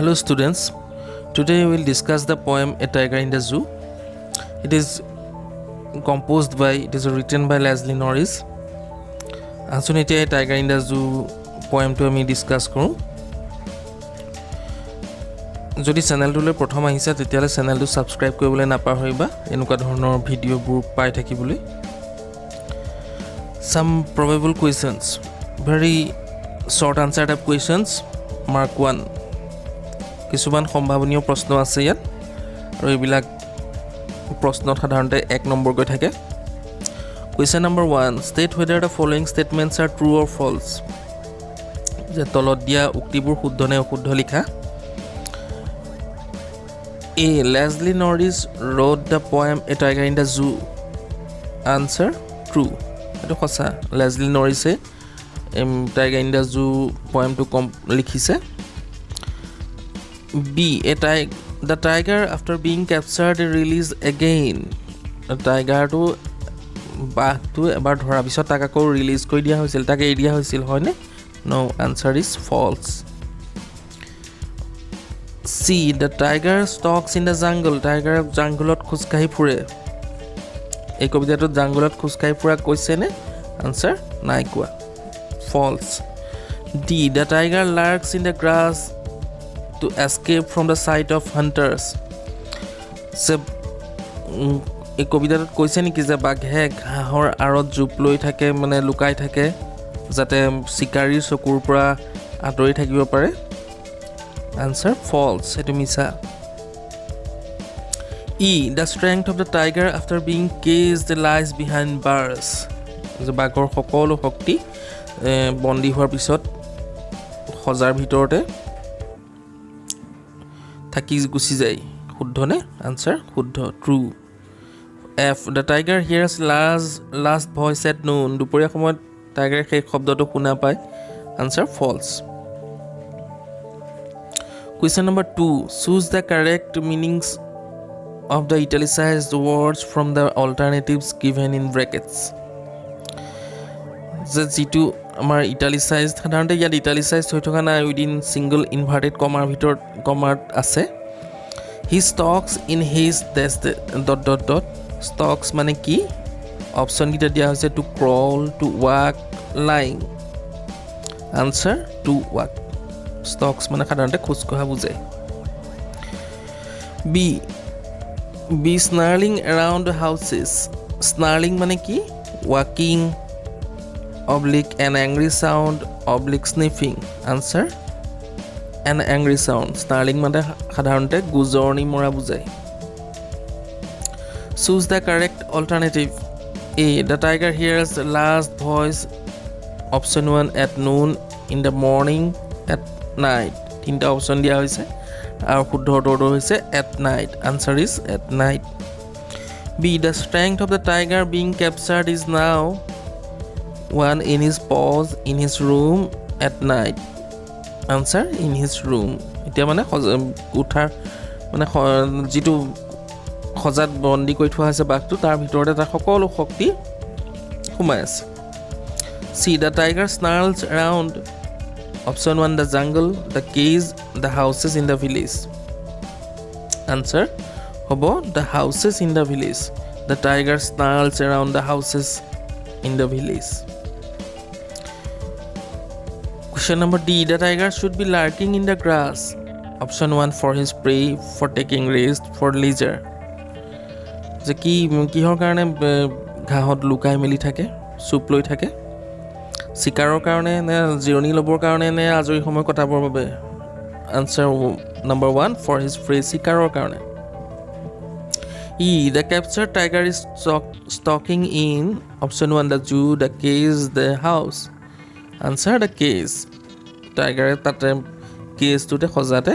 Hello students, today we will discuss the poem A Tiger in the Zoo. It is written by Leslie Norris. Asun etia A Tiger in the Zoo poem to ami discuss koru. Jodi channel to le prothom ahisa tetiale channel to subscribe koribole napahoiba enuka dhornor video bur pai thakibole. Some probable questions, very short answer type questions. Mark 1. কিছুমান সম্ভাৱনীয় প্ৰশ্ন আছে ইয়াত আৰু এইবিলাক প্ৰশ্নত সাধাৰণতে 1 number গৈ থাকে Question number 1 state whether the following statements are true or false যে তলত দিয়া উক্তিবোৰ শুদ্ধ নে অশুদ্ধ লিখা A Leslie Norris wrote the poem A Tiger in the Zoo answer true এটো সঁচা Leslie Norris Tiger in the Zoo poem to লিখিছে B. The tiger after being captured released again. The tiger to back to about dhora bisot taka ko release koi dia hoisil take area hoisil hoine no answer is false C. The tiger stalks in the jungle. Tiger jungle khus kahi phure ei kobita to jungle khus kahi pura koise ne answer nai koa false D. The tiger lurks in the grass to escape from the sight of hunters se এই কবিতাত কৈছে নেকি যে বাঘে ঘাহৰ আৰত জুপ লৈ থাকে মানে লুকাই থাকে যাতে শিকাৰীৰ চকুৰ পৰা আঁতৰি থাকিব পাৰে আনসাৰ ফলছ এটো মিছা E the strength of the tiger after being caged lies behind bars যে বাঘৰ সকলো শক্তি বন্দী হোৱাৰ পিছত হজাৰ ভিতৰতে থাকি গুছি যায় শুদ্ধ নে আনসাৰ শুদ্ধ true F the tiger hears last voice at noon দুপৰীয়া সময়ত টাইগাৰ সেই শব্দটো শুনা পায় answer false Question number 2 choose the correct meanings of the italicized words from the alternatives given in brackets যে যেটো আমাৰ ইটালিসাইজড সাধাৰণতে ইয়াত ইটালিসাইজড হৈ থকা নাই উইদিন সিঙ্গল ইনভাৰ্টেড কমাৰ ভিতৰত কমাৰ আছে he stalks in his stalks মানে কি অপচন গিটা দিয়া হৈছে to crawl to walk lying answer to walk stalks মানে সাধাৰণতে খোজ কঢ়া বুজায় be snarling around houses snarling মানে কি walking oblique an angry sound oblique sniffing answer an angry sound snarling মানে সাধাৰণতে গুজৰণি মৰা বুজায় choose the correct alternative A the tiger hears the last voice option 1 at noon in the morning at night তিনটা option দিয়া হৈছে আৰু শুদ্ধ উত্তৰটো হৈছে at night answer is at night B the strength of the tiger being captured is now one in his paws in his room at night answer in his room এতিয়া মানে উঠাৰ মানে যেটো খজাত বন্দী কৰি থোৱা আছে বাঘটো তাৰ ভিতৰতে তাৰ সকলো শক্তি সোমাই আছে See the tiger snarls around option 1 the jungle the cage the houses in the village answer hobo the houses in the village the tiger snarls around the houses in the village Question number D the tiger should be lurking in the grass option 1 for his prey for taking rest for leisure যে কি কিহৰ কাৰণে ঘাহত লুকাই মেলি থাকে চুপ লৈ থাকে শিকাৰৰ কাৰণে নে জিৰণি লবৰ কাৰণে নে আজৰি সময় কটাবৰ বাবে answer number 1 for his prey শিকাৰৰ কাৰণে E the captured tiger is stalking in option 1 the zoo the cage the house answer the cage tiger তাতে কেজটোতে খজাতে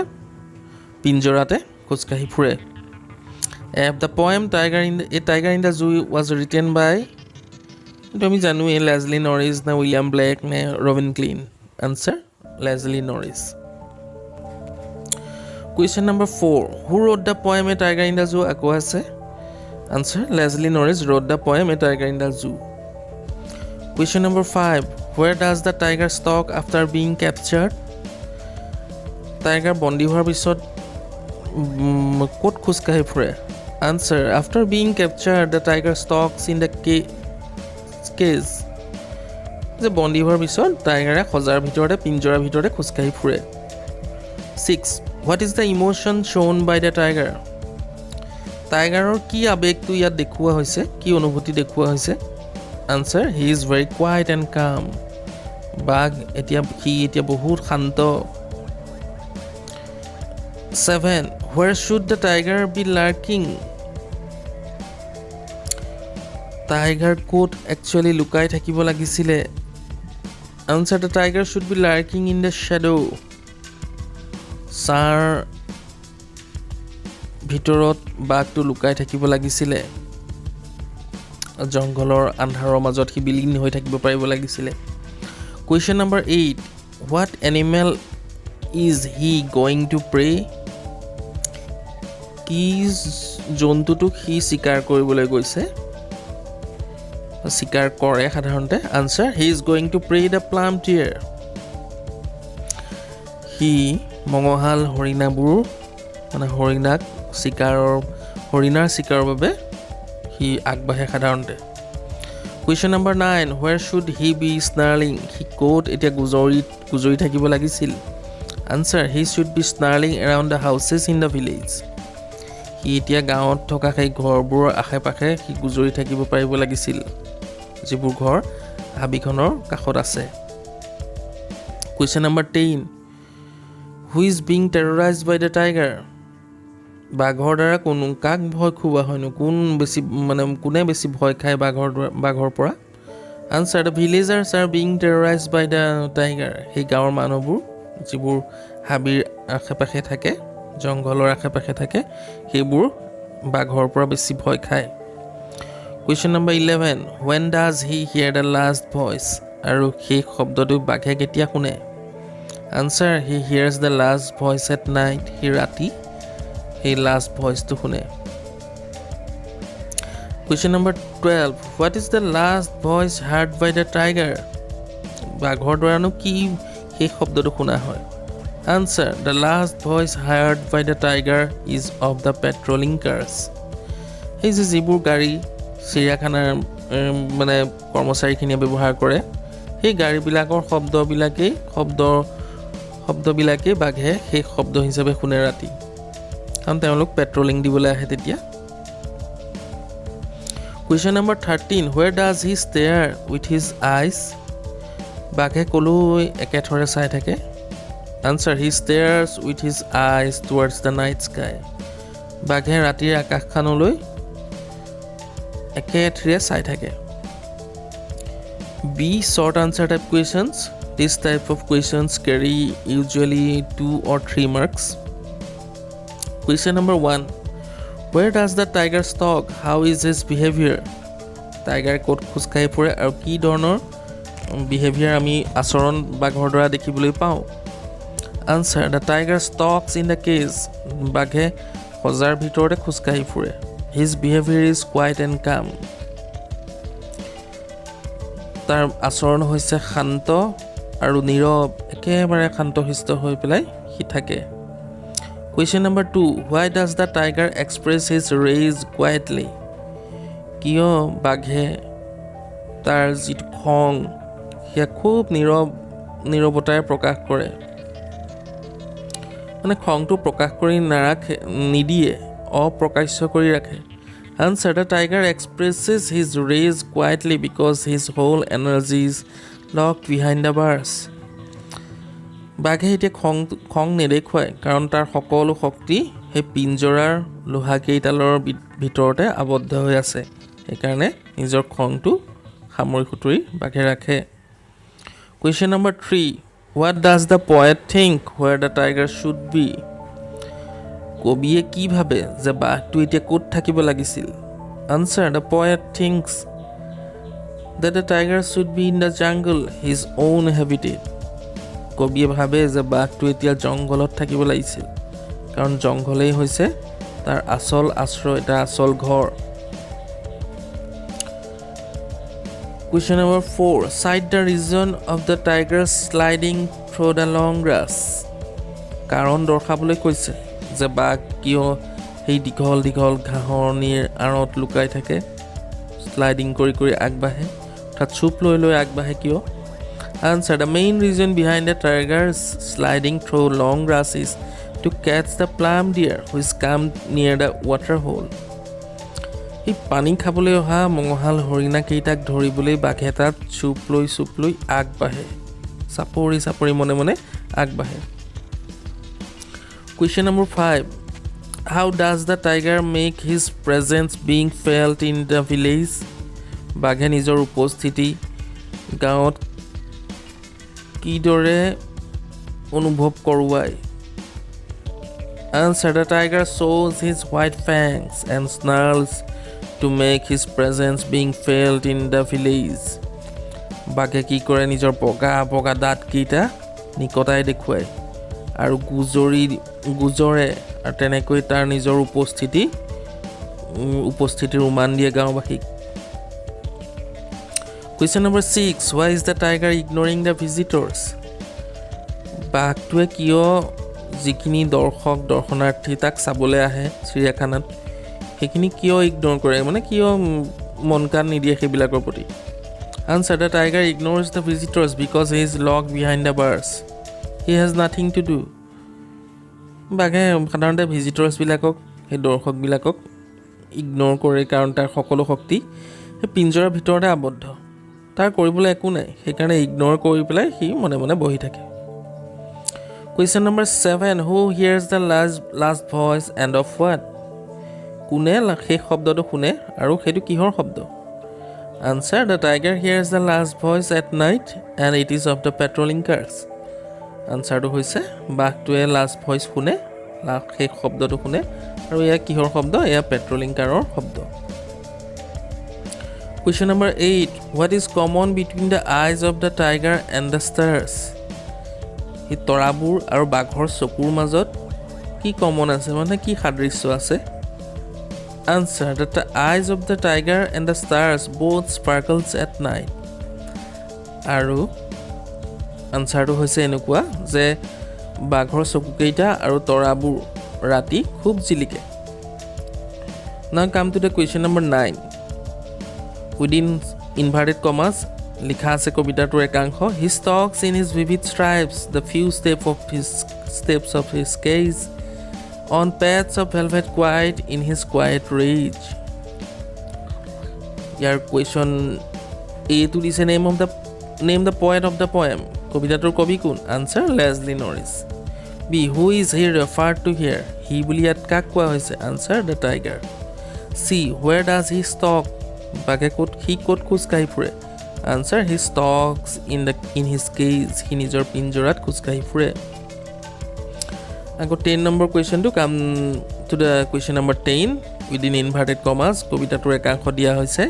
পিঞ্জৰাতে খোজকাঢ়ি ফুৰে F the poem A Tiger in the Zoo was written by তুমি জানো Leslie Norris না William Blake নে Robin Klein answer Leslie Norris Question number 4 who wrote the poem A Tiger in the Zoo আকৌ আছে answer Leslie Norris wrote the poem A Tiger in the Zoo Question number 5 where does the tiger stalk after being captured tiger বন্দী হোৱাৰ পিছত ক'ত খোজকাঢ়ি ফুৰে answer after being capture the tiger stocks in the cage যে বন্দী হোৱাৰ পিছত টাইগাৰে সজাৰ ভিতৰতে পিঞ্জৰাৰ ভিতৰতে খোজকাঢ়ি ফুৰে 6 what is the emotion shown by the tiger টাইগাৰৰ কি আৱেগটো ইয়াত দেখুওৱা হৈছে কি অনুভূতি দেখুওৱা হৈছে answer he is very quiet and calm বাঘ এতিয়া বহুত শান্ত 7 where should the tiger be lurking tiger ক'ত একচুৱেলি লুকাই থাকিব লাগিছিলে answer the tiger should be lurking in the shadow sir ভিতৰত বাঘটো লুকাই থাকিব লাগিছিলে জংঘলৰ আন্ধাৰৰ মাজত সি বিলীন হৈ থাকিব পাৰিব লাগিছিলে question number 8 what animal is he going to prey কি জন্তুটোক সি শিকাৰ কৰিবলৈ গৈছে শিকাৰ কৰে সাধাৰণতে answer he is going to prey the plump deer সি মঙহাল হৰিণাবোৰ মানে হৰিণাৰ শিকাৰৰ বাবে সি আগবাঢ়ে সাধাৰণতে question number 9 where should he be snarling সি ক'ত এতিয়া গুজৰি থাকিব লাগিছিল answer he should be snarling around the houses in the village সি এতিয়া গাঁৱত থকা সেই ঘৰবোৰৰ আশে পাশে সি গুজৰি থাকিব পাৰিব লাগিছিল যিবোৰ ঘৰ হাবিখনৰ কাষত আছে question number 10 who is being terrorised by the tiger বাঘৰ দ্বাৰা কাক ভয় খুওৱা হয়নো কোনে বেছি ভয় খায় বাঘৰ পৰা answer the villagers are being terrorised by the tiger সেই গাঁৱৰ মানুহবোৰ যিবোৰ হাবিৰ আশে পাশে থাকে জংঘলৰ আশে পাশে থাকে সেইবোৰ বাঘৰ পৰা বেছি ভয় খায় question number 11 when does he hear the last voice আৰু সেই শব্দটো বাঘে কেতিয়া শুনে answer he hears the last voice at night সি ৰাতি সেই লাষ্ট ভইচটো শুনে question number 12 what is the last voice heard by the tiger বাঘৰ দ্বাৰানো কি সেই শব্দটো শুনা হয় Answer the last voice heard by the tiger is of the patrolling cars এই যে যিবোৰ গাড়ী চিৰিয়াখানাৰ মানে কৰ্মচাৰীখিনিয়ে ব্যৱহাৰ কৰে সেই গাড়ীবিলাকৰ শব্দবিলাকেই বাঘে সেই শব্দ হিচাপে শুনে ৰাতি কাৰণ তেওঁলোক পেট্ৰলিং দিবলৈ আহে তেতিয়া question number 13 where does he stare with his eyes বাঘে কলৈ একেথৰে চাই থাকে Answer he stares with his eyes towards the night sky বাঘে ৰাতিৰ আকাশখনলৈ একেথৰে চাই থাকে B short answer type questions this type of questions carry usually 2 or 3 marks question number 1 where does the tiger stalk how is his behavior tiger ক'ত খোজকাঢ়ি ফুৰে আৰু কি ধৰণৰ behavior আমি আচৰণ বাঘৰ দ্বাৰা দেখিবলৈ পাওঁ Answer the tiger stalks in the cage বাঘে সজাৰ ভিতৰতে খোজকাঢ়ি ফুৰে his behavior is quiet and calm তাৰ আচৰণ হৈছে শান্ত আৰু নীৰৱ একেবাৰে শান্তশিষ্ট হৈ পেলাই সি থাকে question number 2 why does the tiger express his rage quietly কিয় বাঘে তাৰ যিটো খং সেয়া খুব নীৰৱতাৰে প্ৰকাশ কৰে মানে খংটো প্ৰকাশ কৰি নিদিয়ে অপ্ৰকাশ্য কৰি ৰাখে Answer the tiger expresses his rage quietly because his whole energy is locked behind the bars বাঘে এতিয়া খং নেদেখুৱায় কাৰণ তাৰ সকলো শক্তি সেই পিঞ্জৰাৰ লোহাকেইডালৰ ভিতৰতে আবদ্ধ হৈ আছে সেইকাৰণে নিজৰ খংটো সামৰি সুতুৰি বাঘে ৰাখে Question number 3 What does the poet think where the tiger should be? কবিয়ে কি ভাবে যে বাঘটো এতিয়া ক'ত থাকিব লাগিছিল Answer the poet thinks that the tiger should be in the jungle his own habitat কবিয়ে ভাবে যে বাঘটো এতিয়া জংঘলত থাকিব লাগিছিল কাৰণ জংঘলেই হৈছে তাৰ আসল আশ্ৰয় এটা আসল ঘৰ Question number 4 Cite the reason of the tiger sliding through the long grass কাৰণ দৰ্শাবলৈ কৈছে যে বাঘ কিয় সেই দীঘল দীঘল ঘাঁহনিৰ আঁৰত লুকাই থাকে স্লাইডিং কৰি কৰি আগবাঢ়ে অৰ্থাৎ চুপ লৈ লৈ আগবাঢ়ে কিয় Answer. The main reason behind the tiger's sliding through long grass is to catch the plum deer which come near the water hole. এই পানী খাবলৈ অহা মঙহাল হৰিণা কেইটাক ধৰিবলৈ বাঘে তাত চুপ লৈ আগবাঢ়ে চাপৰি চাপৰি মনে মনে আগবাঢ়ে Question number 5. How does the tiger make his presence being felt in the village? বাঘে নিজৰ উপস্থিতি গাঁৱত কিদৰে অনুভৱ কৰোৱায় Answer. The tiger shows his white fangs and snarls to make his presence being felt in the village. বাঘে কি কৰে নিজৰ বগা বগা দাঁত কেইটা নিকটাই দেখুৱায় আৰু গুজৰে আৰু তেনেকৈ তাৰ নিজৰ উপস্থিতিৰ উমান দিয়ে গাঁওবাসীক Question number 6. Why is the tiger ignoring the visitors? বাঘটোৱে কিয় যিখিনি দৰ্শনাৰ্থী তাক চাবলৈ আহে চিৰিয়াখানাত সেইখিনি কিয় ইগনোৰ কৰে মানে কিয় মন কাণ নিদিয়ে সেইবিলাকৰ প্ৰতি Answer. The tiger ignores the visitors because he is locked behind the bars. He has nothing to do. বাঘে সাধাৰণতে ভিজিটৰ্ছবিলাকক সেই দৰ্শকবিলাকক ইগনোৰ কৰে কাৰণ তাৰ সকলো শক্তি সেই পিঞ্জৰাৰ ভিতৰতে আবদ্ধ তাৰ কৰিবলৈ একো নাই সেইকাৰণে ইগনোৰ কৰি পেলাই সি মনে মনে বহি থাকে Question number 7. Who hears the last voice and of what? কোনে সেই শব্দটো শুনে আৰু সেইটো কিহৰ শব্দ Answer. The tiger hears the last voice at night and it is of the patrolling cars. Answerটো হৈছে বাঘটোৱে last voice শুনে সেই শব্দটো শুনে আৰু এয়া কিহৰ শব্দ এয়া পেট্ৰলিং কাৰৰ শব্দ Question number 8. What is common between the eyes of the tiger and the stars? এই তৰাবোৰ আৰু বাঘৰ চকুৰ মাজত কি কমন আছে মানে কি সাদৃশ্য আছে Answer. That the eyes of the tiger and the stars both sparkles at night. আৰু আনসাৰটো হৈছে এনেকুৱা যে বাঘৰ চকুকেইটা আৰু তৰাবোৰ ৰাতি খুব জিলিকে Now come to the question number 9. Within inverted commas লিখা আছে কবিতাটোৰ একাংশ He stalks in his vivid stripes the few steps of his cage on paths of velvet quiet in his quiet rage. Your question A to this name the poet of the poem. কবিতাটোৰ কবি কোন Answer. Leslie Norris. B. Who is he referred to here? He বুলি ইয়াত কাক কোৱা হৈছে Answer. The tiger. C. Where does he stalk? বাঘে ক'ত খোজ কাঢ়ি ফুৰে Answer. He stalks in his cage. সি নিজৰ পিঞ্জৰাত খোজ কাঢ়ি ফুৰে আকৌ 10 নম্বৰ কুৱেশ্যনটো come to the question number 10 within inverted commas কবিতাটোৰ একাংশ দিয়া হৈছে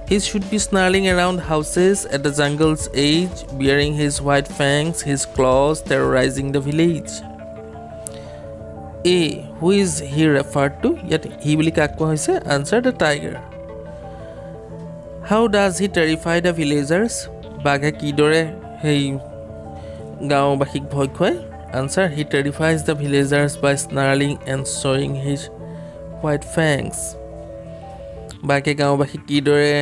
He should be snarling around houses at the jungle's edge, bearing his white fangs, his claws terrorizing the village. A. Who is he referred to? Yet he বুলি কাক কোৱা হৈছে Answer. The tiger. How does he terrify the villagers? বাঘে কিদৰে সেই গাঁওবাসীক ভয় খুৱায় Answer. He terrifies the villagers by snarling and showing his white fangs. বাঘে গাঁওবাসীক কিদৰে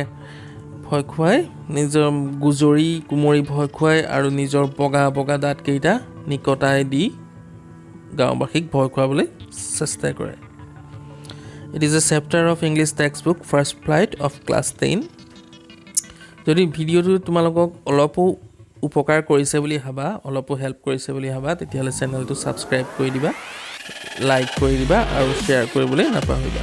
ভয় খুৱায় নিজৰ গুজৰি কুমৰি ভয় খুৱায় আৰু নিজৰ বগা বগা দাঁতকেইটা নিকটাই দি গাঁওবাসীক ভয় খুৱাবলৈ চেষ্টা কৰে It is a chapter of English textbook First Flight of Class 10 যদি ভিডিঅ'টো তোমালোকক অলপো উপকাৰ কৰিছে বুলি ভাবা অলপো হেল্প কৰিছে বুলি ভাবা তেতিয়াহ'লে চেনেলটো ছাবস্ক্ৰাইব কৰি দিবা লাইক কৰি দিবা আৰু শ্বেয়াৰ কৰিবলৈ নাপাহৰিবা